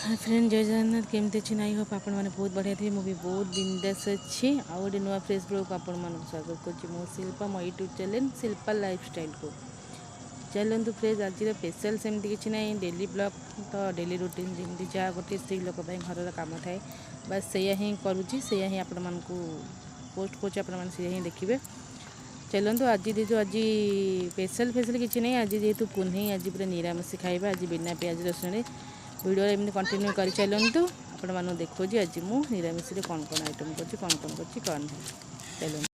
hi friend जय जगन्नाथ केमती अच्छी आई होप आपण मैंने बहुत बढ़िया थी मुझे बहुत बिंदास अच्छी आउ गोटे नुआ फ्रेश ब्लॉग को आपण मान स्वागत करुँच मो शिल्पा मो यूट्यूब चैनल शिल्पा लाइफस्टाइल को चलतु फ्रेंड आज स्पेशल सेमती किसी ना डेली ब्लॉग तो डेली रूटीन जमी जहाँ गोटे स्त्री लोक घर कम थाए बस से हिं करुँची से हिं आपण मानक पोस्ट कर आप देखिए चलतु आज जेहतु आज स्पेशल फेशल किसी ना आज जेहतु पुनः आज पूरा निरामिष खाଇବା आज बिना प्याज रसुण वीडियो एमती कंटिन्यू कर चलतु आपण मानू देखो आज मु निरामिष कौन कौन आइटम कर कौन कौन चलते